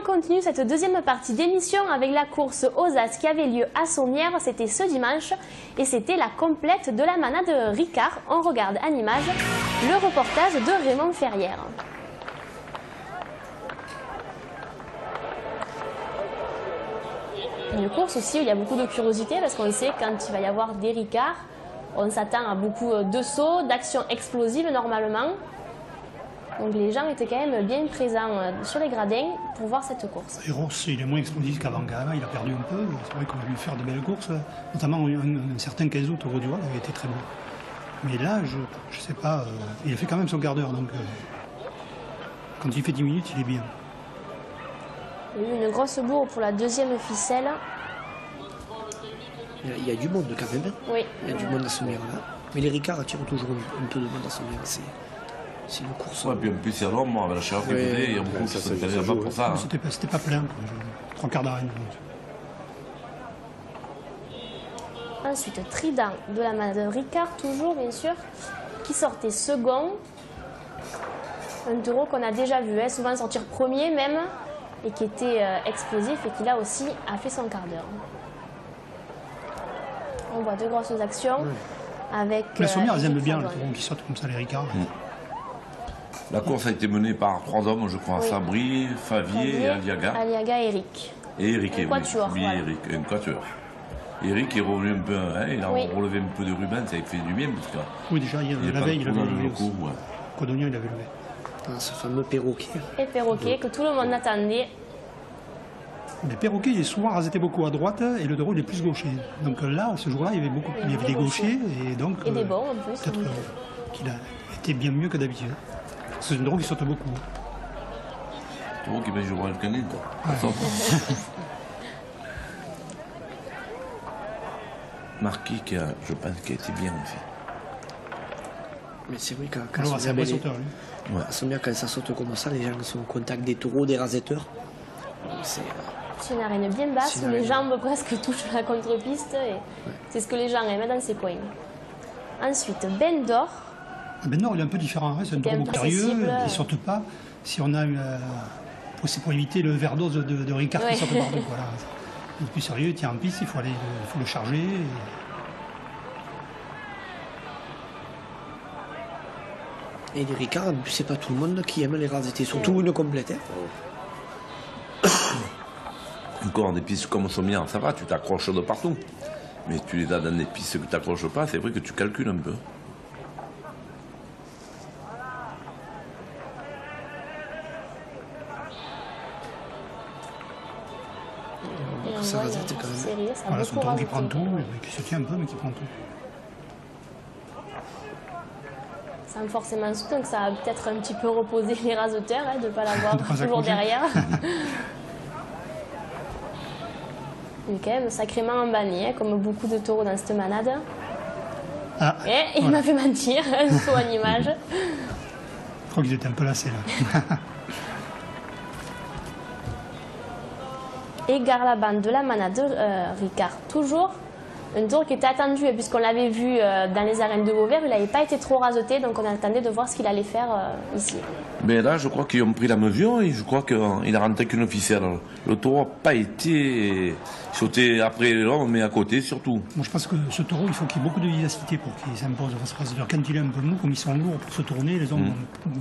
continue cette deuxième partie d'émission avec la course aux As qui avait lieu à Sommières. C'était ce dimanche et c'était la complète de la manade Ricard. On regarde en image le reportage de Raymond Ferrière. Une course aussi où il y a beaucoup de curiosité parce qu'on sait quand il va y avoir des Ricards, on s'attend à beaucoup de sauts, d'actions explosives normalement. Donc les gens étaient quand même bien présents sur les gradins pour voir cette course. Et Ross, il est moins explosif qu'Avant-Gala, il a perdu un peu. C'est vrai qu'on a dû faire de belles courses, notamment un certain 15 août au Roux du Val avait été très beau. Mais là, je sais pas, il a fait quand même son quart d'heure, donc quand il fait 10 minutes, il est bien. Il y a eu une grosse bourre pour la deuxième ficelle. Il y a du monde quand même. Oui. Il y a du monde à Sommières là. Mais les Ricards attirent toujours un peu de monde à Sommières. C'est une course. Ouais, puis en plus, c'est long, moi, avec la chaleur qu'il faisait, il y a beaucoup qui sont allés là-bas pour ça. Hein. C'était pas plein, trois quarts d'arène. Ensuite, Trident de la manade Ricard, toujours bien sûr, qui sortait second. Un taureau qu'on a déjà vu, souvent sortir premier même, et qui était explosif et qui là aussi a fait son quart d'heure. On voit deux grosses actions avec. La Sommières, elles aiment bien le taureau qui saute comme ça, les Ricards. La course a été menée par 3 hommes, je crois, Sabri, Favier et Aliaga. Aliaga et Eric. Et Eric, un quatuor, oui, voilà. Eric, un quatuor. Eric est revenu un peu, il a relevé un peu de ruban, ça a fait du bien. Parce que oui, déjà, la veille, il avait levé aussi. Ouais. Codognan, il avait levé. Ce fameux perroquet. Et perroquet que tout le monde attendait. Le perroquet, il est souvent raseté beaucoup à droite et le taureau, il est plus gaucher. Donc là, ce jour-là, il y avait des gauchers et donc. Et des bons en plus. Peut-être qu'il a été bien mieux que d'habitude. C'est un taureau qui saute beaucoup. Taureau qui va jouer le canin, quoi. Ouais. Marquis, je pense qu'il a été bien fait. Mais c'est vrai qu'à c'est un bon sauteur, lui. Ouais. Quand ça saute comme ça, les gens sont au contact des taureaux, des rasetteurs. C'est une arène bien basse où les jambes presque touchent la contre-piste. C'est ce que les gens aiment dans ces coins. Ensuite, Ben d'Or. Ben d'Or, il est un peu différent. C'est un taureau mystérieux, il ne saute pas. Si on a c'est pour éviter le verre-dose de Ricard qui saute partout. Voilà. Il est plus sérieux, il tient en piste, il faut le charger. Et les Ricards, c'est pas tout le monde qui aime les rasetés, surtout une complète. Encore des pistes comme Sommières, ça va, tu t'accroches de partout. Mais tu les as dans des pistes que tu n'accroches pas, c'est vrai que tu calcules un peu. Ça rasette quand même. Voilà, c'est un taureau qui prend tout, qui se tient un peu, mais qui prend tout. Sans forcément soutenir que ça a peut-être un petit peu reposé les raseteurs, de ne pas l'avoir toujours derrière. Il est quand même sacrément embanné, comme beaucoup de taureaux dans cette manade. Ah, et il m'a fait mentir, un saut en image. Je crois qu'ils étaient un peu lassés là. Et Garlaban de la manade Ricard, toujours. Un tour qui était attendu, puisqu'on l'avait vu dans les arènes de Vauvert, il n'avait pas été trop raseté, donc on attendait de voir ce qu'il allait faire ici. Mais là, je crois qu'ils ont pris la mesure et je crois qu'il a rentré qu'une officielle. Le taureau n'a pas été sauté après l'homme, mais à côté surtout. Moi, je pense que ce taureau, il faut qu'il y ait beaucoup de vivacité pour qu'il s'impose. Quand il est un peu mou, comme ils sont lourds pour se tourner, les hommes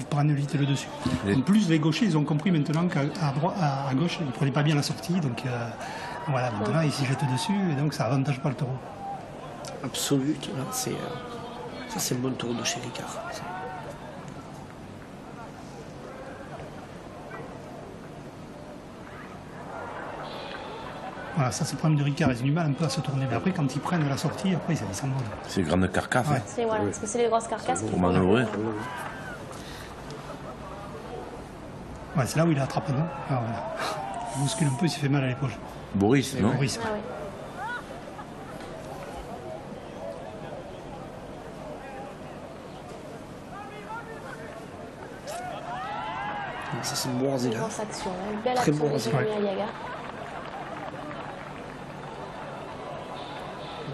prennent vite le dessus. En plus, les gauchers, ils ont compris maintenant qu'à gauche, ils ne prenaient pas bien la sortie, donc voilà, maintenant ils s'y jettent dessus et donc ça avantage pas le taureau. Absolu, ça c'est le bon taureau de chez Ricard. Voilà, ça c'est le problème de Ricard, ils ont du mal un peu à se tourner. Mais après, quand ils prennent la sortie, après ils s'en vont. C'est une grande carcasse. Ouais. Parce que c'est les grosses carcasses qui pour manœuvrer. Ouais, c'est là où il attrape, non? Voilà. Il bouscule un peu, il s'est fait mal à l'épaule. Boris, non? Boris. Ah, oui. Ça c'est une boisée là. Grosse action, une belle Très action de boisée. Jérémy Aliaga.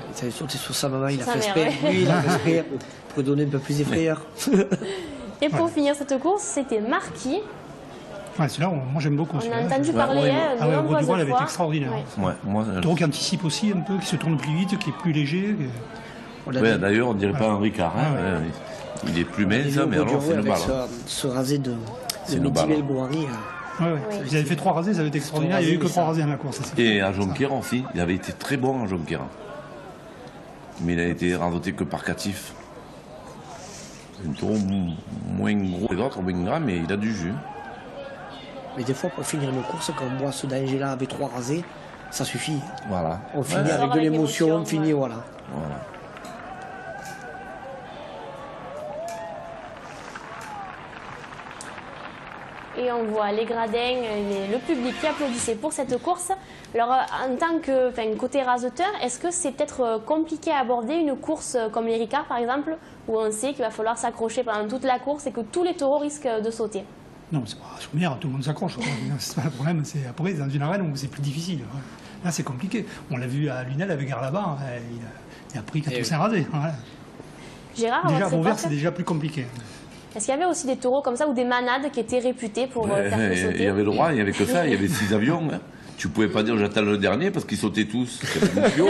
Il avait sauté sur sa maman, il a Sa fait mère, exprès. ouais. Oui, il a fait exprès pour donner un peu plus effrayeur. Et pour finir cette course, c'était Marquis. Ouais, celui-là, moi j'aime beaucoup. On a entendu parler de nombreuses fois. Elle avait été fois. extraordinaire. Ouais, moi, Le taureau qui anticipe aussi un peu, qui se tourne plus vite, qui est plus léger. ouais, d'ailleurs, on dirait pas un Ricard. Hein. Il est plus mince, mais alors c'est une balle. Ce rasé de une Mehdi balle. Belgouari. Ils avaient fait 3 rasés, ça avait été extraordinaire. Il n'y a eu que 3 rasés dans la course. Et à Jonquière aussi, il avait été très bon à Jonquière. Mais il a été radoté que par Catif. Un taureau moins gros que les autres, moins grand, mais il a du jus. Mais des fois, pour finir une course, quand on voit ce danger-là avec 3 rasés, ça suffit. Voilà. On finit avec de l'émotion, on finit, voilà. Et on voit les gradins, le public qui applaudissait pour cette course. Alors, en tant que côté raseteur, est-ce que c'est peut-être compliqué à aborder une course comme les Ricards, par exemple, où on sait qu'il va falloir s'accrocher pendant toute la course et que tous les taureaux risquent de sauter? Non, c'est pas souvenir, tout le monde s'accroche. C'est pas le problème, c'est après, dans une arène où c'est plus difficile. Là, c'est compliqué. On l'a vu à Lunel avec Garlaban, il a pris 4 ou 5 rasés. Voilà. Gérard, déjà, à Vauvert, c'est déjà plus compliqué. Est-ce qu'il y avait aussi des taureaux comme ça ou des manades qui étaient réputés pour faire sauter? Il y avait le droit, il n'y avait que ça, il y avait 6 avions. Hein. Tu pouvais pas dire j'attends le dernier parce qu'ils sautaient tous. Tu avais Loupio.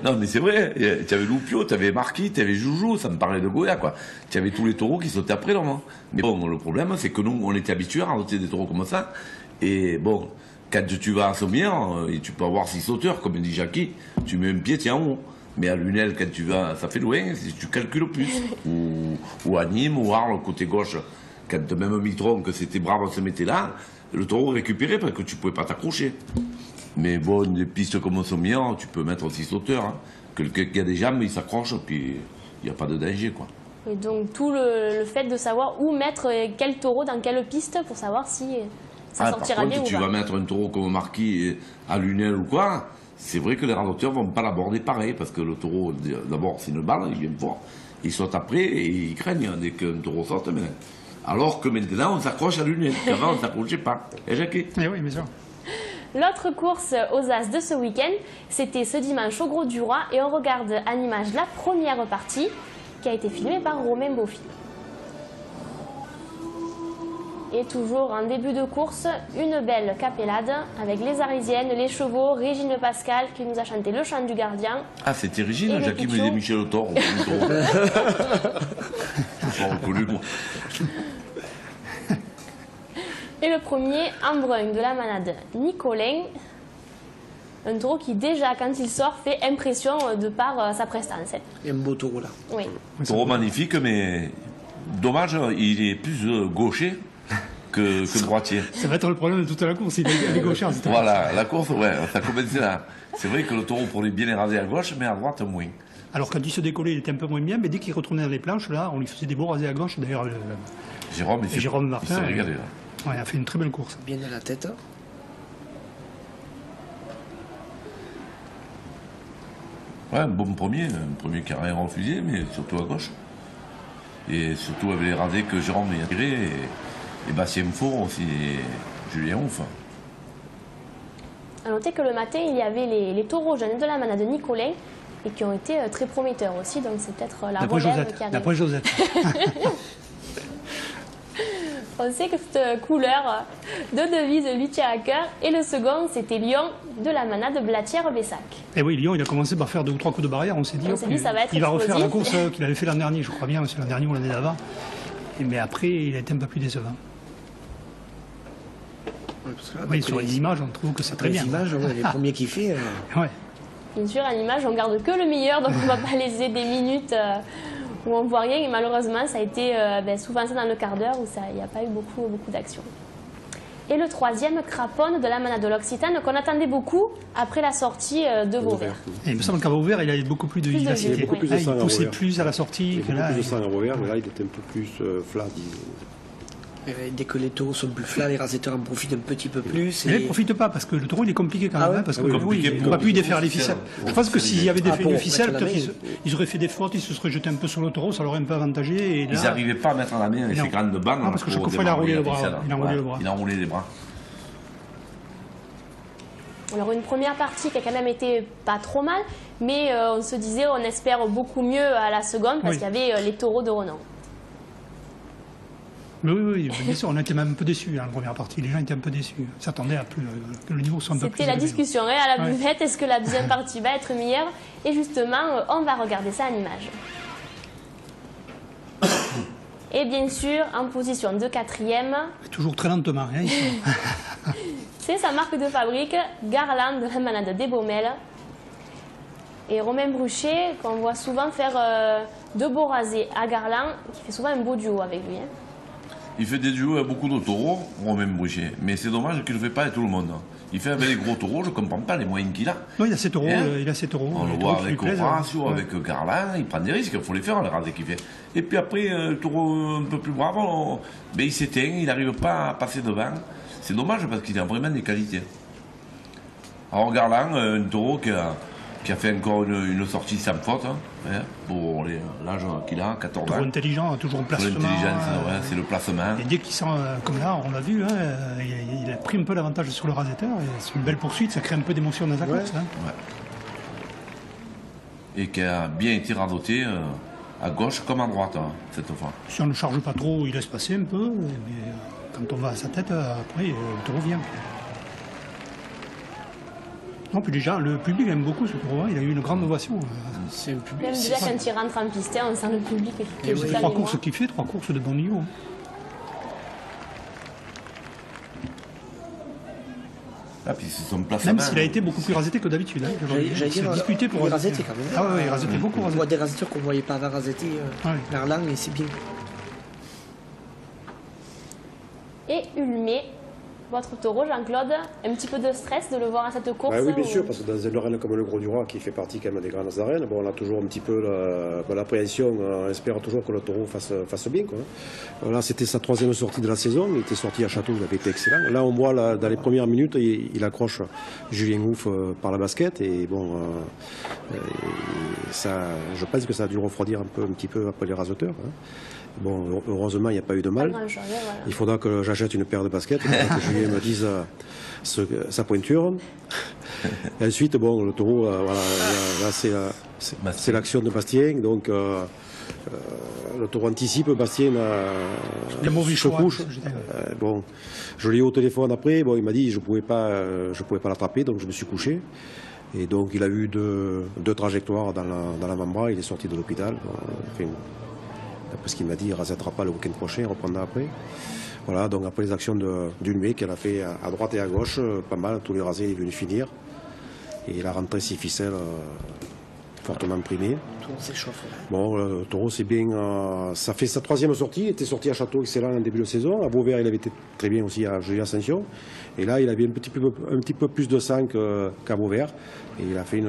Non, mais c'est vrai. Tu avais Loupio, tu avais Marquis, tu avais Joujou, ça me parlait de Goya, quoi. Tu avais tous les taureaux qui sautaient après l'homme. Mais bon, le problème, c'est que nous, on était habitués à sauter des taureaux comme ça. Et bon, quand tu vas à Sommières, et tu peux avoir 6 sauteurs, comme dit Jackie, tu mets un pied, tu es en haut. Mais à Lunel, quand tu vas, ça fait loin, si tu calcules plus. Ou à Nîmes, ou à Arles, côté gauche, quand même Mitron, que c'était brave, se mettait là, le taureau récupérait parce que tu pouvais pas t'accrocher. Mais bon, des pistes comme Sommières, tu peux mettre 6 sauteurs. Hein. Quelqu'un qui a des jambes, il s'accroche, puis il n'y a pas de danger, quoi. Et donc tout le fait de savoir où mettre quel taureau dans quelle piste pour savoir si ça sortira par contre, bien ou pas. tu vas mettre un taureau comme Marquis à Lunel ou quoi, c'est vrai que les radoteurs vont pas l'aborder pareil, parce que le taureau, d'abord, c'est une balle, il vient fort, il saute après et il craigne dès qu'un taureau saute. Mais... Alors que maintenant, on s'accroche à Lunel, qu'avant, on ne s'accrochait pas. Et Jackie? Eh oui, bien sûr. L'autre course aux As de ce week-end, c'était ce dimanche au Gros du Roi, et on regarde en image la première partie qui a été filmée par Romain Beaufil. Et toujours en début de course, une belle capellade avec les Arlésiennes, les chevaux, Régine Pascal qui nous a chanté le chant du gardien. Ah, c'était Régine, Jackie me disait Michel Autor. Reconnu, moi. Et le premier, en brun de la manade Nicolin. Un taureau qui déjà, quand il sort, fait impression de par sa prestance. Il y a un beau taureau là. Oui. Taureau magnifique, mais dommage, il est plus gaucher que droitier. Ça va être le problème de toute la course, il est gaucher. Voilà, la course, ouais, ça commençait là. C'est vrai que le taureau pourrait bien les raser à gauche, mais à droite, moins. Alors quand il se décollait, il était un peu moins bien, mais dès qu'il retournait dans les planches, là, on lui faisait des beaux rasés à gauche. D'ailleurs, Jérôme Martin, il s'est régalé, là. Ouais, il a fait une très belle course. Bien dans la tête. Ouais, un bon premier qui a rien refusé, mais surtout à gauche. Et surtout avec les rasés que Jérôme a tirés, et Bastien Faux aussi, et Julien Ouf. A noter que le matin, il y avait les taureaux jeunes de la manade de Nicolin et qui ont été très prometteurs aussi, donc c'est peut-être la relève qui arrive. D'après Josette. On sait que cette couleur de devise lui tient à cœur. Et le second, c'était Lyon de la manade Blatière-Bessac. Et oui, Lyon, il a commencé par faire 2 ou 3 coups de barrière. On s'est dit, ça va être il va refaire la explosif. course qu'il avait fait l'an dernier, je crois bien, c'est l'an dernier ou l'année d'avant. Mais après, il a été un peu plus décevant. Oui, sur les images, on trouve que c'est très bien. Les images, les premiers qui fait. Ouais. Bien sûr, en image, on garde que le meilleur, donc on ne va pas laisser des minutes où on ne voit rien. Et malheureusement, ça a été souvent ça dans le quart d'heure où il n'y a pas eu beaucoup d'action. Et le troisième, Craponne de la manade de l'Occitane, qu'on attendait beaucoup après la sortie de Vauvert. Et il me semble qu'à Vauvert, il avait beaucoup plus de vivacité. Beaucoup plus de sang il à poussait Vauvert. plus à la sortie. Il y a beaucoup de sang à Vauvert, mais là, il était un peu plus flat, disons. Dès que les taureaux sont plus flats, les raseteurs en profitent un petit peu plus. Mais là, il ne profite pas parce que le taureau il est compliqué quand même. ouais Parce que oui, oui, compliqué il pour- n'a pas pu défaire les ficelles. Je pense que s'il y avait défait les ficelles, mettre la peut-être main. ils auraient fait des fautes, ils se seraient jetés un peu sur le taureau, ça l'aurait un peu avantagé. Et Ils là, n'arrivaient pas à mettre la main avec Non. ses grandes bandes. Non, parce que chaque fois, il a roulé le bras, il a roulé le bras. Il a roulé les bras. Alors une première partie qui a quand même été pas trop mal, mais on se disait on espère beaucoup mieux à la seconde parce Oui. qu'il y avait les taureaux de renom. Oui, bien sûr, on était même un peu déçus en première partie. Les gens étaient un peu déçus. Ils s'attendaient à que le niveau soit un peu plus C'était la élevé. discussion à la buvette. Est-ce que la deuxième partie va être meilleure? Et justement, on va regarder ça en image. Et bien sûr, en position de 4e, Toujours très lentement. Hein, c'est sa marque de fabrique, Garland de la Manade des Baumelles. Et Romain Bruchet, qu'on voit souvent faire de beaux rasés à Garland, qui fait souvent un beau duo avec lui. Hein. Il fait des duos avec beaucoup de taureaux, Romain Bruchet. Mais c'est dommage qu'il ne le fait pas avec tout le monde. Il fait avec les gros taureaux, je ne comprends pas les moyens qu'il a. Non, il a ses taureaux. Hein? Il a ses taureaux. On le Les voit taureaux qui avec lui plaisent, Horacio, hein. avec Garland, il prend des risques, il faut les faire, les rasés qu'il fait. Et puis après, le taureau un peu plus brave, il s'éteint, il n'arrive pas à passer devant. C'est dommage parce qu'il a vraiment des qualités. Alors Garland, un taureau qui a fait encore une sortie sans faute, hein, pour l'âge qu'il a, 14 Taureau ans. intelligent, toujours en placement. L'intelligence, c'est le placement. Et dès qu'il sent, comme là, on l'a vu, hein, il a pris un peu l'avantage sur le rasetteur. C'est une belle poursuite, ça crée un peu d'émotion dans la course. Hein. Ouais. Et qui a bien été radoté à gauche comme à droite, cette fois. Si on ne le charge pas trop, il laisse passer un peu. Mais quand on va à sa tête, après, le taureau vient. Non, puis déjà, le public aime beaucoup ce taureau. Il a eu une grande ovation. C'est un public. Même déjà quand il rentre en piste, on sent le public qui est C'est juste 3 avec courses moi. qu'il fait, 3 courses de bon niveau. Ah, puis c'est son placement. Même s'il a été beaucoup plus raseté que d'habitude. Hein, J'allais dire, disputé pour il est raseter. raseté quand même. Ah oui, il rasetait beaucoup. On voit des raseteurs qu'on ne voyait pas avant raseter Ouais. Garland, mais c'est bien. Et Ulmé, votre taureau, Jean-Claude, un petit peu de stress de le voir à cette course? Bah oui, bien ou- sûr, parce que dans une arène comme le Gros du Roi, qui fait partie quand même des grandes arènes, bon, on a toujours un petit peu l'appréhension, on espère toujours que le taureau fasse bien. Quoi. Là, c'était sa 3e sortie de la saison, il était sorti à Château, il avait été excellent. Là, on voit dans les premières minutes, il accroche Julien Ouf par la basket, et bon, ça, je pense que ça a dû le refroidir un petit peu après les raseteurs. Hein. Bon, heureusement, il n'y a pas eu de Pas mal. grand-chose, voilà. Il faudra que j'achète une paire de baskets, que Julien me dise sa pointure. Et ensuite, bon, le taureau, voilà, là, c'est l'action de Bastien. Donc, le taureau anticipe, Bastien Le mauvais se choix. couche. Bon, je l'ai eu au téléphone après. Bon, il m'a dit je pouvais pas l'attraper, donc je me suis couché. Et donc, il a eu deux trajectoires dans la membrane. Il est sorti de l'hôpital. Enfin, d'après ce qu'il m'a dit, il ne rasettera pas le week-end prochain, il reprendra après. Voilà, donc après les actions d'Ulmé qu'elle a fait à droite et à gauche, pas mal, tous les rasés, il est venu finir. Et il a rentré 6 ficelles fortement primées. Tout le monde s'échauffe. Bon, le taureau, c'est bien. Ça fait sa 3e sortie. Il était sorti à Château excellent en début de saison. À Beauvert, il avait été très bien aussi à Julie Ascension. Et là, il avait un petit peu plus de sang qu'à Beauvert. Et il a fait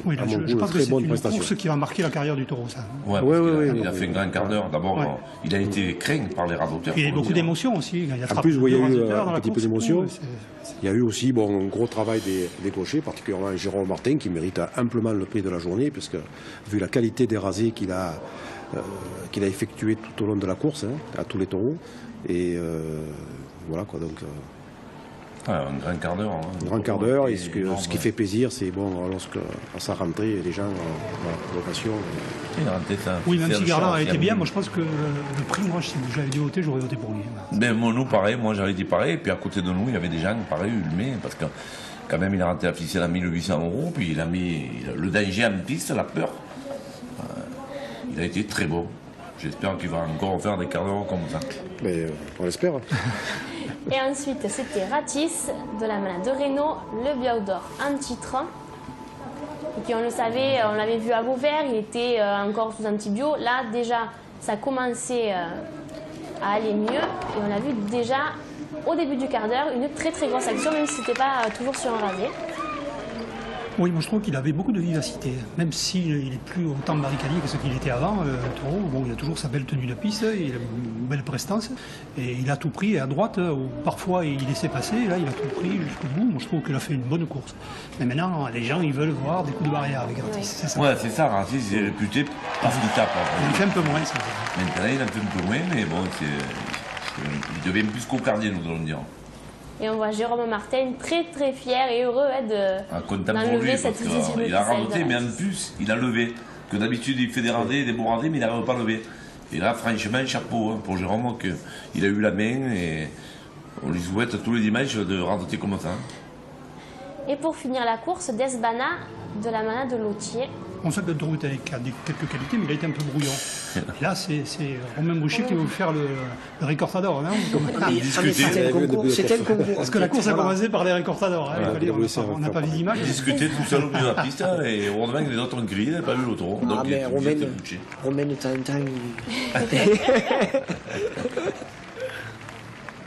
Oui, là, à mon je goût, une pense que très c'est bonne une prestation. course qui va marquer la carrière du taureau, ça. Ouais, Ouais, parce ouais, qu'il ouais. a fait un grand quart d'heure. D'abord, il a été craint par les rasoteurs. Il y a eu faut le beaucoup dire. d'émotions aussi. Il a En plus, il y a eu raseteurs dans un la petit peu course, d'émotion. tout. Il y a eu aussi un gros travail des gauchers, particulièrement Jérôme Martin, qui mérite amplement le prix de la journée, puisque vu la qualité des rasés qu'il a effectué tout au long de la course, hein, à tous les taureaux. Et voilà quoi, donc Ouais, un grand quart d'heure. un grand quart d'heure. Et énorme, ce qui fait plaisir, c'est lorsque à sa rentrée, les gens ont l'occasion. Il a rentré ça. Oui, même C'est si un Garland chance, a il été a bien, mis- moi je pense que le prix, moi, si j'avais dû voter, j'aurais voté pour lui. Ben, nous, pareil, moi j'avais dit pareil, et puis à côté de nous, il y avait des gens, pareil, Ulmé, parce que quand même, il a rentré la ficelle à 1800 €, puis il a mis le danger en piste, la peur. Il a été très beau. J'espère qu'il va encore faire des quarts d'heure comme ça. Mais on l'espère. Et ensuite, c'était Ratis de la Manade de Reynaud, le Biao d'Or en titre. Et puis on le savait, on l'avait vu à Vauvert, il était encore sous antibio. Là, déjà, ça commençait à aller mieux. Et on a vu déjà, au début du quart d'heure, une très très grosse action, même si ce n'était pas toujours sur un rasé. Oui, moi je trouve qu'il avait beaucoup de vivacité. Même s'il n'est plus autant barricadier que ce qu'il était avant, le taureau, bon, il a toujours sa belle tenue de piste, il a une belle prestance. Et il a tout pris à droite, où parfois il laissait passer, et là il a tout pris jusqu'au bout. Moi je trouve qu'il a fait une bonne course. Mais maintenant, les gens ils veulent voir des coups de barrière avec Ratis, c'est ça. Ouais, c'est ça, Ratis, il est réputé parce qu'il tape. Il fait un peu moins ça. Maintenant, il en fait un peu moins, mais bon, il devient plus cocardier, nous allons dire. Et on voit Jérôme Martin très très fier et heureux Content pour lui, d'enlever parce cette deuxième qu'il a ficelle rajouté, de mais en Ratis. plus, il a levé. Que d'habitude, il fait des rasés, des beaux rasés, mais il n'arrive pas à lever. Et là, franchement, chapeau hein, pour Jérôme, il a eu la main et on lui souhaite tous les dimanches de rentrer comme ça. Et pour finir la course, Desbana de la Mana de Lautier. On sait que le taureau a quelques qualités, mais il a été un peu brouillon. Et là, c'est Romain Boucher qui va vous faire le récortador. Hein, C'était un concours. Parce que la course a commencé par les récortadors. Hein, on n'a pas vu d'image. Discuter tout seul au milieu de la piste hein, et heureusement que les autres ont crié, il n'a pas vu le taureau. Donc il est obligé de boucher. Romain de temps en temps, il...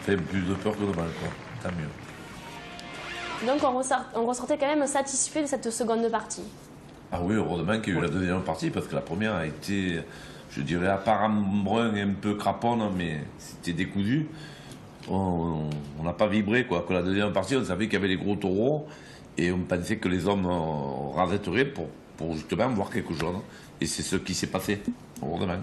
fait plus de peur que de mal, quoi. Tant mieux. Donc on ressortait quand même satisfait de cette seconde partie. Ah oui, heureusement qu'il y a eu la deuxième partie, parce que la première a été, je dirais, à part un brun et un peu craponne, mais c'était décousu. On n'a pas vibré, quoi. Que la deuxième partie, on savait qu'il y avait les gros taureaux, et on pensait que les hommes rasetteraient pour justement voir quelque chose. Et c'est ce qui s'est passé, heureusement.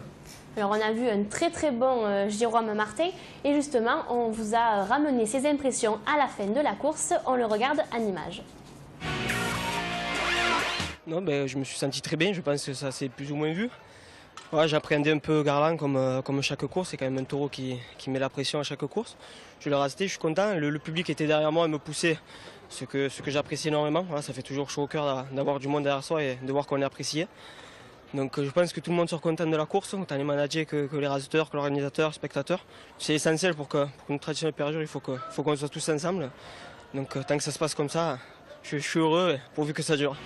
Alors on a vu un très très bon Jérôme Martin et justement on vous a ramené ses impressions à la fin de la course, on le regarde en image. Non, ben, je me suis senti très bien, je pense que ça s'est plus ou moins vu. Ouais, j'appréhendais un peu Garland comme chaque course, c'est quand même un taureau qui met la pression à chaque course. Je l'ai resté, je suis content, le public était derrière moi et me poussait, ce que j'apprécie énormément. Voilà, ça fait toujours chaud au cœur d'avoir du monde derrière soi et de voir qu'on est apprécié. Donc je pense que tout le monde sera content de la course, autant les managers que les raseteurs, que l'organisateur, les spectateurs. C'est essentiel pour que notre tradition perdure, il faut qu'on soit tous ensemble. Donc tant que ça se passe comme ça, je suis heureux pourvu que ça dure.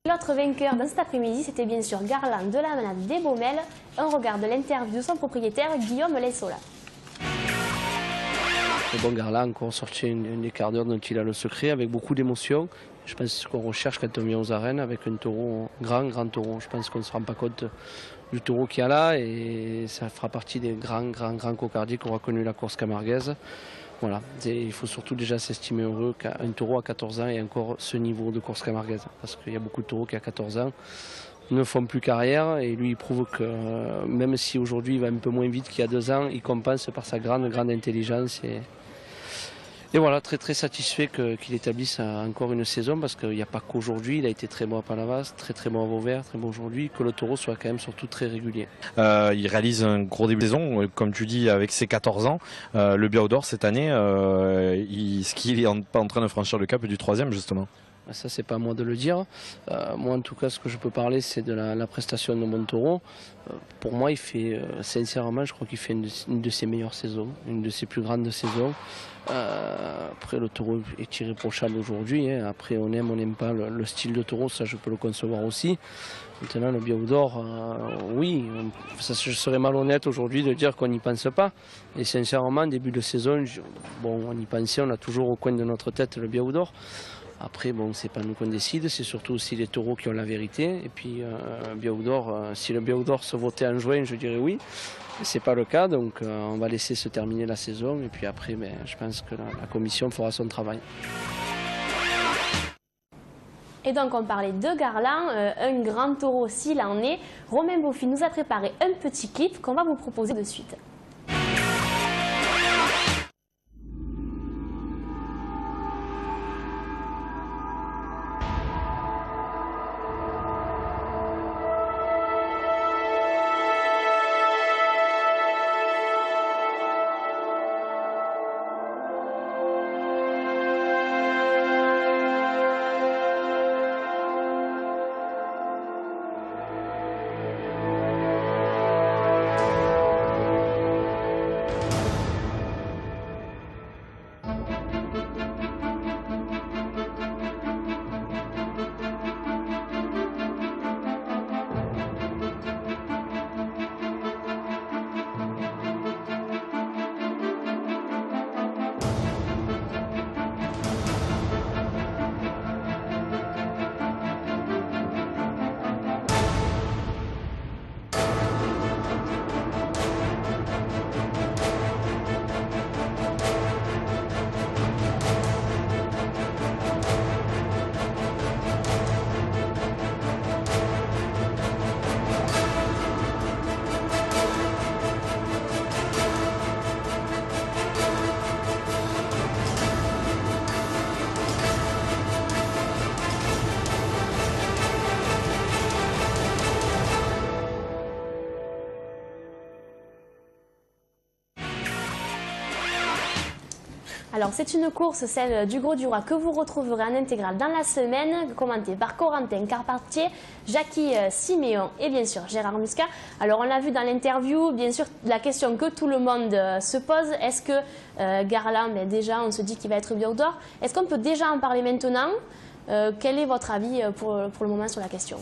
L'autre vainqueur dans cet après-midi, c'était bien sûr Garland de la Manade des Baumelles. On regarde l'interview de son propriétaire, Guillaume Lessola. Le bon Garland a encore sorti un des quarts d'heure dont il a le secret, avec beaucoup d'émotion. Je pense que ce qu'on recherche quand on vient aux arènes avec un taureau, grand taureau. Je pense qu'on ne se rend pas compte du taureau qu'il y a là et ça fera partie des grands cocardiers qu'aura connu la course camarguaise. Voilà. Il faut surtout déjà s'estimer heureux qu'un taureau à 14 ans ait encore ce niveau de course camarguaise. Parce qu'il y a beaucoup de taureaux qui à 14 ans ne font plus carrière et lui il prouve que même si aujourd'hui il va un peu moins vite qu'il y a 2 ans, il compense par sa grande intelligence. Et voilà, très satisfait qu'il établisse encore une saison parce qu'il n'y a pas qu'aujourd'hui, il a été très bon à Palavas, très bon à Vauvert, très bon aujourd'hui, que le taureau soit quand même surtout très régulier. Il réalise un gros début de saison, comme tu dis, avec ses 14 ans. Le Biao d'Or cette année, est-ce qu'il est pas en train de franchir le cap du 3e justement? Ça, c'est pas à moi de le dire. Moi, en tout cas, ce que je peux parler, c'est de la prestation de mon taureau. Pour moi, il fait, sincèrement, je crois qu'il fait une de ses meilleures saisons, une de ses plus grandes saisons. Après, le taureau est irréprochable aujourd'hui. Hein. Après, on n'aime pas le style de taureau, ça, je peux le concevoir aussi. Maintenant, le Biao d'Or, oui, je serais malhonnête aujourd'hui de dire qu'on n'y pense pas. Et sincèrement, début de saison, on y pensait, on a toujours au coin de notre tête le Biao d'Or. Après, bon, c'est pas nous qu'on décide, c'est surtout aussi les taureaux qui ont la vérité. Et puis, Biao d'Or, si le Biao d'Or se votait en juin, je dirais oui. C'est pas le cas, donc on va laisser se terminer la saison. Et puis après, je pense que la commission fera son travail. Et donc on parlait de Garland, un grand taureau s'il en est. Romain Beaufils nous a préparé un petit clip qu'on va vous proposer de suite. Alors c'est une course, celle du Gros du Roi, que vous retrouverez en intégrale dans la semaine, commentée par Corentin Carpentier, Jackie Siméon et bien sûr Gérard Muscat. Alors on l'a vu dans l'interview, bien sûr la question que tout le monde se pose, est-ce que Garland, déjà on se dit qu'il va être Biaud d'Or, est-ce qu'on peut déjà en parler maintenant? Quel est votre avis pour le moment sur la question?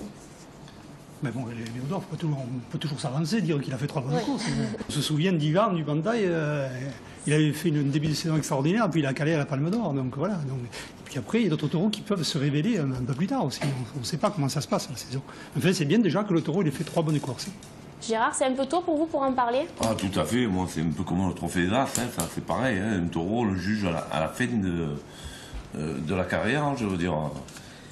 Mais bon, les Biaud d'Or, on peut toujours s'avancer, dire qu'il a fait 3 bonnes courses. On se souvient d'Ivan, du Bantaï, il avait fait un début de saison extraordinaire, puis il a calé à la Palme d'Or. Donc voilà. Et puis après, il y a d'autres taureaux qui peuvent se révéler un peu plus tard aussi. On ne sait pas comment ça se passe la saison. Enfin, c'est bien déjà que le taureau il ait fait 3 bonnes courses. Gérard, c'est un peu tôt pour vous pour en parler? Ah, tout à fait. Moi, c'est un peu comme le trophée des As. Ça, c'est pareil. Un taureau, on le juge à la fin de la carrière, je veux dire,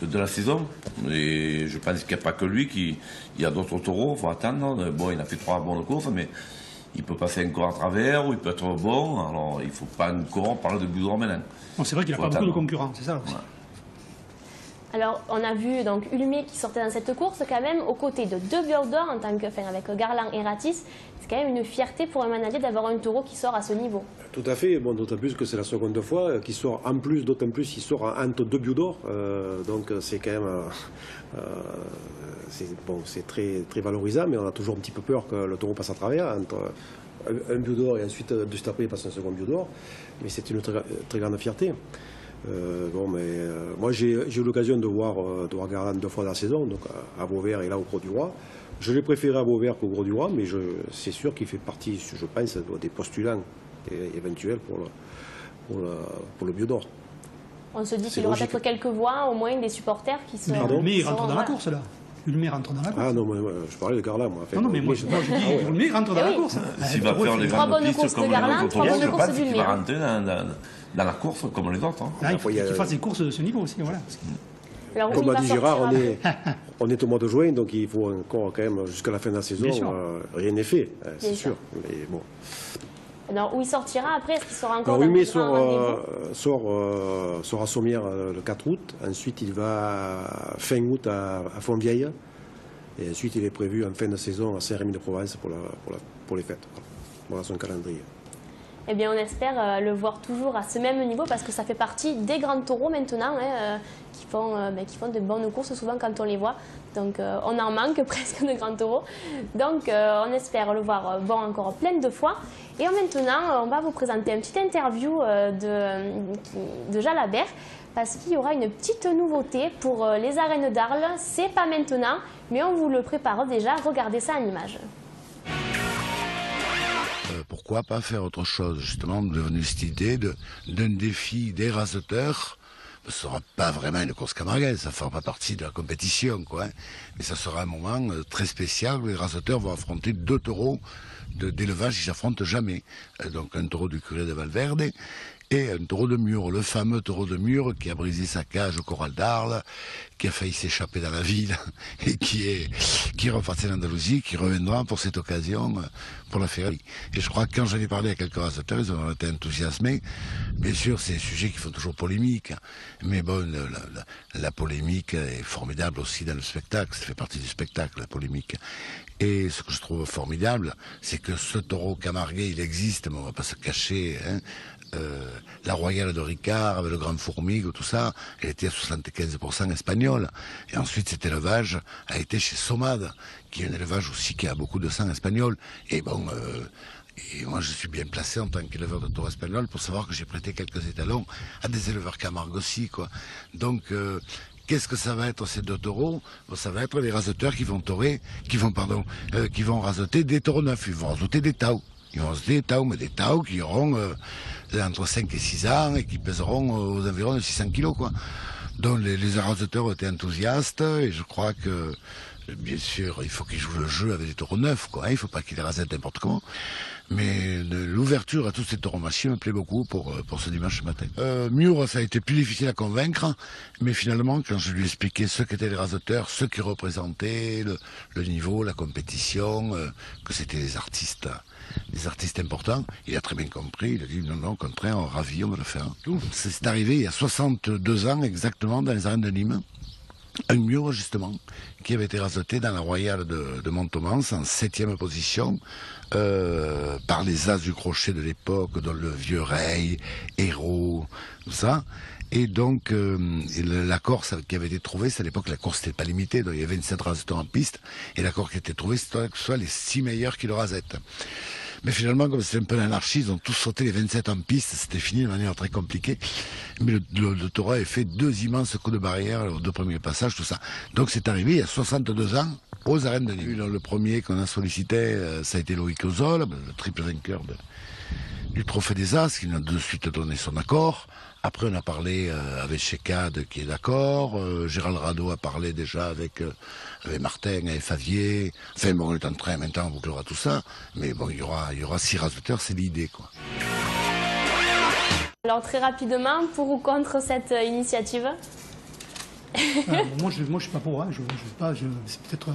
de la saison. Et je pense qu'il n'y a pas que lui. Il y a d'autres taureaux, il faut attendre. Bon, il a fait 3 bonnes courses, mais il peut passer encore à travers ou il peut être bon. Alors, il ne faut pas encore parler de Biaud d'Or maintenant. Bon, c'est vrai qu'il n'a pas beaucoup de concurrents, c'est ça aussi. Ouais. Alors, on a vu donc Ulmé qui sortait dans cette course quand même aux côtés de 2 Biaud d'Or en tant que, avec Garland et Ratis. C'est quand même une fierté pour un manadier d'avoir un taureau qui sort à ce niveau. Tout à fait, bon, d'autant plus que c'est la seconde fois qu'il sort en plus, d'autant plus il sort entre 2 Biaud d'Or. Donc c'est quand même c'est très, très valorisant, mais on a toujours un petit peu peur que le taureau passe à travers entre un Biaud d'Or et ensuite de suite après il passe un second Biaud d'Or. Mais c'est une très grande fierté. Moi j'ai eu l'occasion de voir Garland 2 fois dans la saison, donc à Vauvert et là au Gros du Roi. Je l'ai préféré à Vauvert qu'au Gros du Roi, mais c'est sûr qu'il fait partie, je pense, des postulants éventuels pour le Biaud d'Or. On se dit qu'il y aura peut-être quelques voix, au moins des supporters qui seront... Mais il rentre dans la course là. Ulmé rentre dans la course. Ah non, je parlais de Garland, moi. Non, mais moi je dis Ulmé rentre dans la course. S'il va faire les grandes pistes comme les autres taureaux, je pense qu'il va rentrer dans la course comme les autres. Là, il faut qu'il fasse des courses de ce niveau aussi. Voilà. Alors, comme a dit Gérard, on est au mois de juin, donc il faut encore quand même jusqu'à la fin de la saison, rien n'est fait, c'est sûr. Mais bon. Alors, où il sortira après? Est-ce qu'il sera encore dans Ulmé sort à Sommières le 4 août. Ensuite, il va fin août à Fontvieille. Et ensuite, il est prévu en fin de saison à Saint-Rémy-de-Provence pour les fêtes. Voilà son calendrier. Eh bien, on espère le voir toujours à ce même niveau parce que ça fait partie des grands taureaux maintenant qui font de bonnes courses souvent quand on les voit. Donc, on en manque presque de grands taureaux. Donc, on espère le voir bon encore plein de fois. Et maintenant, on va vous présenter une petite interview de Jalabert parce qu'il y aura une petite nouveauté pour les arènes d'Arles. C'est pas maintenant, mais on vous le prépare déjà. Regardez ça en image. Pourquoi pas faire autre chose? Justement, nous est venue cette idée d'un défi des raseteurs. Ce ne sera pas vraiment une course camarguaise, ça ne fera pas partie de la compétition, quoi. Mais ça sera un moment très spécial où les raseteurs vont affronter 2 taureaux d'élevage qui ne s'affrontent jamais. Donc un taureau du curé de Valverde et un taureau de Mur, le fameux taureau de Mur qui a brisé sa cage au Corral d'Arles, qui a failli s'échapper dans la ville et qui est reparti en Andalousie, qui reviendra pour cette occasion pour la féerie. Et je crois que quand j'en ai parlé à quelques raseteurs, ils ont été enthousiasmés. Bien sûr, c'est des sujets qui font toujours polémique, mais bon, la polémique est formidable aussi dans le spectacle, ça fait partie du spectacle, la polémique. Et ce que je trouve formidable, c'est que ce taureau camarguais, il existe, mais on ne va pas se cacher, hein. La Royale de Ricard, avec le Grand Fourmigue, tout ça, elle était à 75% espagnole. Et ensuite, cet élevage a été chez Somade, qui est un élevage aussi qui a beaucoup de sang espagnol. Et bon, et moi je suis bien placé en tant qu'éleveur de taureaux espagnols pour savoir que j'ai prêté quelques étalons à des éleveurs camargues aussi, quoi. Donc, qu'est-ce que ça va être ces 2 taureaux? Ça va être les raseteurs qui vont raseter des taureaux neufs. Ils vont raseter des taus. Ils vont raseter des taus, mais des taus qui auront entre 5 et 6 ans et qui pèseront aux environs de 600 kilos, quoi. Donc les raseteurs étaient enthousiastes et je crois que, bien sûr, il faut qu'ils jouent le jeu avec des taureaux neufs, quoi. Il ne faut pas qu'ils les rasettent n'importe comment. Mais l'ouverture à tous ces tauromachies me plaît beaucoup pour ce dimanche matin. Mur, ça a été plus difficile à convaincre, mais finalement, quand je lui ai expliqué ce qu'étaient les raseteurs, ce qu'ils représentaient, le niveau, la compétition, que c'était des artistes importants, il a très bien compris. Il a dit non, au contraire, ravi, on va le faire. C'est arrivé il y a 62 ans exactement dans les arènes de Nîmes. un mur justement qui avait été raseté dans la Royale de Montomance en 7e position par les as du crochet de l'époque, dont le Vieux Rey, Hérault, tout ça. Et donc l'accord qui avait été trouvé, c'est à l'époque la course n'était pas limitée, donc il y avait 27 raseteurs en piste, et l'accord qui a été trouvé, c'était que ce soit les 6 meilleurs qui le rasettent. Mais finalement, comme c'est un peu l'anarchie, ils ont tous sauté les 27 en piste, c'était fini de manière très compliquée. Mais le taureau avait fait 2 immenses coups de barrière, les 2 premiers passages, tout ça. Donc c'est arrivé il y a 62 ans aux arènes de Nîmes. Le premier qu'on a sollicité, ça a été Loïc Ozol, le triple vainqueur du Trophée des As, qui nous a de suite donné son accord. Après, on a parlé avec Chekad, qui est d'accord. Gérald Rado a parlé déjà avec Martin, avec Favier. Enfin, bon, on est en train maintenant, on bouclera tout ça. Mais bon, il y aura 6 raseteurs, c'est l'idée, quoi. Alors, très rapidement, pour ou contre cette initiative? Moi, je ne suis pas pour. Hein. C'est peut-être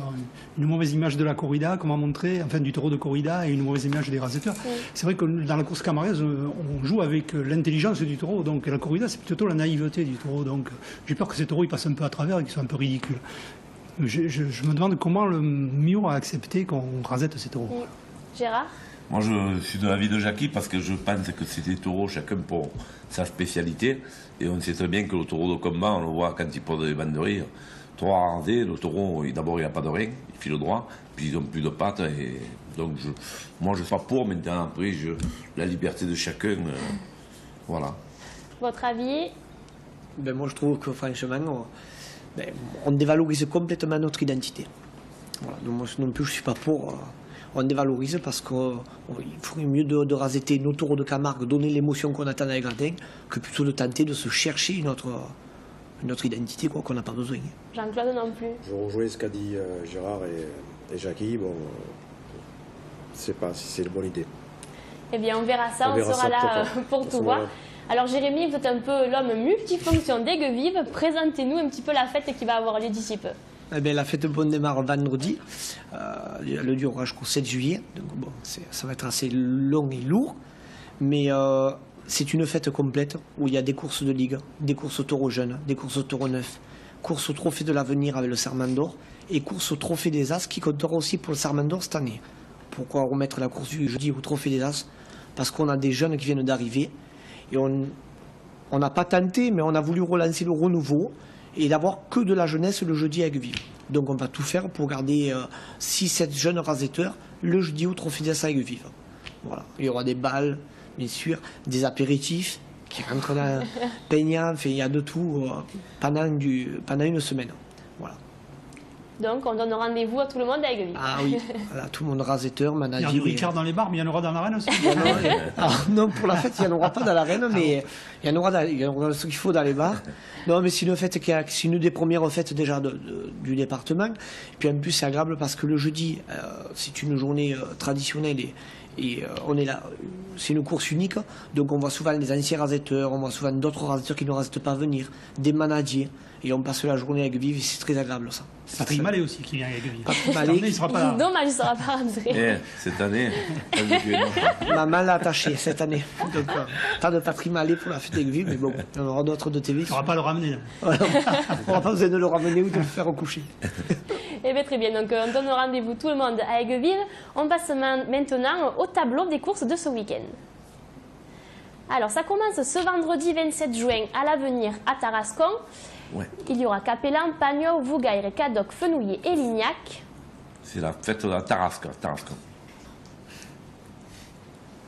une mauvaise image de la corrida qu'on m'a montré, enfin du taureau de corrida, et une mauvaise image des raseteurs. Oui. C'est vrai que dans la course camargaise, on joue avec l'intelligence du taureau. Donc la corrida, c'est plutôt la naïveté du taureau. Donc j'ai peur que ces taureaux ils passent un peu à travers et qu'ils soient un peu ridicules. Je me demande comment le Mio a accepté qu'on rasette ces taureaux. Oui. Gérard? Moi, je suis de l'avis de Jackie parce que je pense que c'est des taureaux, chacun pour sa spécialité. Et on sait très bien que le taureau de combat, on le voit quand il porte des banderilles. Taureau rasé, le taureau, d'abord, il n'a pas de rein, il file droit, puis ils n'ont plus de pattes. Et donc, moi, je suis pas pour maintenant. Après, la liberté de chacun, voilà. Votre avis? Moi, je trouve que, franchement, on dévalorise complètement notre identité. Voilà. Donc, moi non plus, je ne suis pas pour. On dévalorise parce qu'il ferait mieux de raseter nos taureaux de Camargue, donner l'émotion qu'on attend dans les gradins, que plutôt de tenter de se chercher notre identité qu'on n'a pas besoin. Jean-Claude non plus. Je rejoins ce qu'a dit Gérard et Jackie. Bon, je ne sais pas si c'est une bonne idée. Eh bien, on verra ça, on sera là pour tout voir. Alors Jérémy, vous êtes un peu l'homme multifonction d'Aigues-Vives. Présentez-nous un petit peu la fête qui va avoir lieu d'ici peu. Eh bien, la fête bonne démarre vendredi, le durera jusqu'au 7 juillet, donc bon, ça va être assez long et lourd, mais c'est une fête complète où il y a des courses de ligue, des courses au taureau jeune, des courses au taureau neuf, courses au trophée de l'avenir avec le Serment d'Or et courses au trophée des As qui comptera aussi pour le Serment d'Or cette année. Pourquoi remettre la course du jeudi au trophée des As? Parce qu'on a des jeunes qui viennent d'arriver et on n'a pas tenté, mais on a voulu relancer le renouveau et d'avoir que de la jeunesse le jeudi à Aigues-Vives. Donc on va tout faire pour garder 6-7 jeunes rasetteurs le jeudi au Trophée des As à Aigues-Vives. Voilà. Il y aura des balles, bien sûr, des apéritifs qui rentrent dans peignant, enfin, il y a de tout pendant une semaine. Voilà. Donc on donne rendez-vous à tout le monde à Aigues-Vives. Ah oui, voilà, tout le monde rasetteur, manager. Il y a du Ricard dans les bars, mais il y en aura dans l'arène aussi. Non, pour la fête, il n'y en aura pas dans l'arène, mais il y en aura ce qu'il faut dans les bars. Non, mais c'est une fête c'est une des premières fêtes déjà du département. Et puis en plus, c'est agréable parce que le jeudi, c'est une journée traditionnelle et on est là, c'est une course unique. Donc on voit souvent les anciens rasetteurs, on voit souvent d'autres rasetteurs qui ne rasettent pas venir, des manadiers. Et on passe la journée à Aigues-Vives et c'est très agréable ça. Patrick Mallet aussi qui vient à Aigues-Vives. Patrick Mallet, il sera pas là. Dommage, il ne sera pas rentré. Cette année, maman l'a attaché cette année. Donc pas de Patrick Mallet pour la fête d'Aigues-Vives, mais bon, il y en aura d'autres de TV. On ne va pas le ramener. On n'aura pas besoin de le ramener ou de le faire coucher. Eh bien très bien, donc on donne rendez-vous tout le monde à Aigues-Vives. On passe maintenant au tableau des courses de ce week-end. Alors ça commence ce vendredi 27 juin à l'Avenir à Tarascon. Ouais. Il y aura Capellan, Pagnol, Vougaire, Cadoc, Fenouillet et Lignac. C'est la fête de la Tarascon.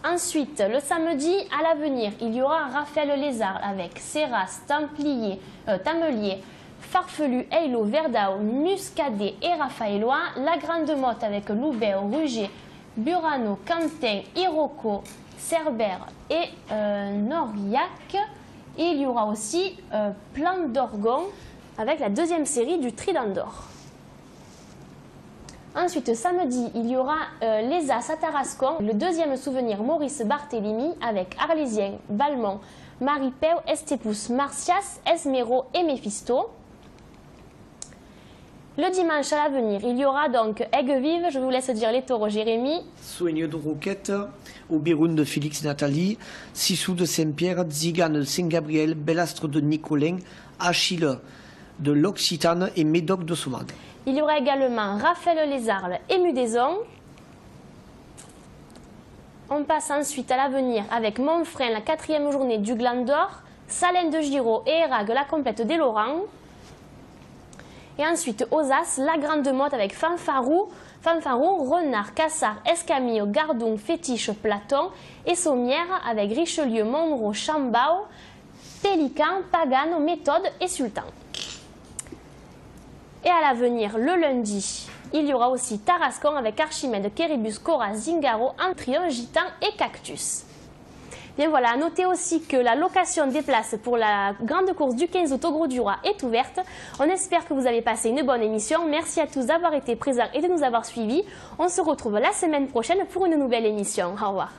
Ensuite, le samedi à l'Avenir, il y aura Raphaël Lézard avec Serras, Tamelier, Farfelu, Eylo, Verdao, Muscadet et Raphaélois. La Grande Motte avec Loubert, Ruger, Burano, Quentin, Iroko, Cerbère et Noriac. Et il y aura aussi Plan d'Orgon avec la deuxième série du Trident d'Or. Ensuite, samedi, il y aura les As à Tarascon, le deuxième souvenir Maurice Barthélémy avec Arlésien, Valmont, Marie-Peu, Estépousse, Martias, Esmero et Méphisto. Le dimanche à l'Avenir, il y aura donc Aigues-Vives, je vous laisse dire les taureaux Jérémy. Soigneux de Roquette, Oberoun de Félix Nathalie, Sissou de Saint-Pierre, Zigane de Saint-Gabriel, Bellastre de Nicolin, Achille de l'Occitane et Médoc de Soumande. Il y aura également Raphaël Lézarles et Mudaison. On passe ensuite à l'avenir avec Montfrein, la 4e journée du Gland d'Or, Salins de Giraud et Érag, la complète des Laurents. Et ensuite Ozas, la Grande Motte avec Fanfarou, Renard, Cassard, Escamillo, Gardon, Fétiche, Platon et Sommière avec Richelieu, Monroe, Chambao, Pélican, Pagano, Méthode et Sultan. Et à l'avenir, le lundi, il y aura aussi Tarascon avec Archimède, Kéribus, Cora, Zingaro, Antrion, Gitan et Cactus. Bien voilà, à noter aussi que la location des places pour la grande course du 15 août au Gros du Roi est ouverte. On espère que vous avez passé une bonne émission. Merci à tous d'avoir été présents et de nous avoir suivis. On se retrouve la semaine prochaine pour une nouvelle émission. Au revoir.